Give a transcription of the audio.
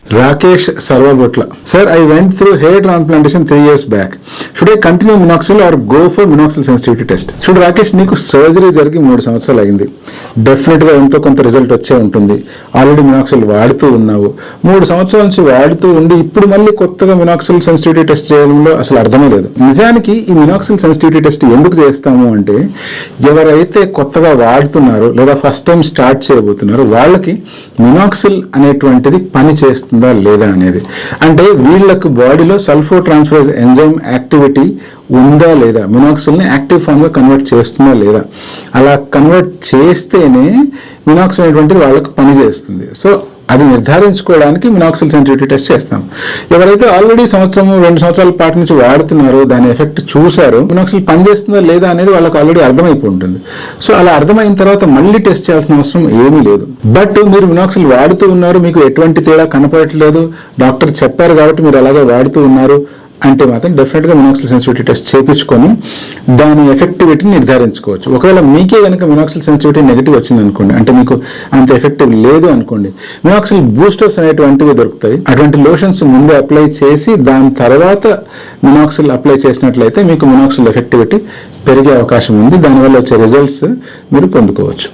Rakesh Sarvabutla. Sir, I went through hair transplantation 3 years back. Should I continue minoxidil or go for minoxidil sensitivity test? Should Rakesh, నీకు surgery జరిగి 3 సంవత్సరాలు అయింది. Definite గా ఎంతో కొంత result వచ్చే ఉంటుంది. ఆల్రెడీ మినాక్సిల్ వాడుతూ ఉన్నావు. 3 సంవత్సరాల నుంచి వాడుతూ ఉండి ఇప్పుడు మళ్ళీ కొత్తగా మినాక్సిల్ సెన్సిటివిటీ టెస్ట్ చేయడంలో అసలు అర్థమే లేదు. నిజానికి ఈ మినాక్సిల్ సెన్సిటివిటీ టెస్ట్ ఎందుకు చేస్తాము అంటే, ఎవరైతే కొత్తగా వాడుతున్నారో లేదా ఫస్ట్ టైం స్టార్ట్ చేయబోతున్నారో వాళ్ళకి మినాక్సిల్ అనేటువంటిది పని చేస్తుందా లేదా అనేది. అంటే వీళ్ళకు బాడీలో సల్ఫో ట్రాన్స్ఫరేజ్ ఎంజైమ్ యాక్టివిటీ ఉందా లేదా, మినాక్సిల్ని యాక్టివ్ ఫామ్గా కన్వర్ట్ చేస్తుందా లేదా. అలా కన్వర్ట్ చేస్తేనే మినాక్సిల్ అనేటువంటిది వాళ్ళకు పని చేస్తుంది. సో అది నిర్ధారించుకోవడానికి మినాక్సిల్ సెన్సిటివిటీ టెస్ట్ చేస్తాం. ఎవరైతే ఆల్రెడీ 1-2 సంవత్సరాల పాటు నుంచి వాడుతున్నారో, దాని ఎఫెక్ట్ చూసారో, మినాక్సిల్ పనిచేస్తుందా లేదా అనేది వాళ్ళకి ఆల్రెడీ అర్థమైపోయి ఉంటుంది. సో అలా అర్థమైన తర్వాత మళ్ళీ టెస్ట్ చేయాల్సిన అవసరం ఏమీ లేదు. బట్ మీరు మినాక్సిల్ వాడుతూ ఉన్నారు, మీకు ఎటువంటి తేడా కనపడట్లేదు, డాక్టర్ చెప్పారు కాబట్టి మీరు అలాగే వాడుతూ ఉన్నారు అంటే మాత్రం డెఫినెట్గా మినాక్సిల్ సెన్సిటివిటీ టెస్ట్ చేయించుకొని దాని ఎఫెక్టివిటీని నిర్ధారించుకోవచ్చు. ఒకవేళ మీకే కనుక మినాక్సిల్ సెన్సిటివిటీ నెగిటివ్ వచ్చింది అనుకోండి, అంటే మీకు అంత ఎఫెక్టివ్ లేదు అనుకోండి, మినాక్సిల్ బూస్టర్స్ అనేటువంటివి దొరుకుతాయి. అటువంటి లోషన్స్ ముందే అప్లై చేసి దాని తర్వాత మినాక్సిల్ అప్లై చేసినట్లయితే మీకు మినాక్సిల్ ఎఫెక్టివిటీ పెరిగే అవకాశం ఉంది. దానివల్ల వచ్చే రిజల్ట్స్ మీరు పొందుకోవచ్చు.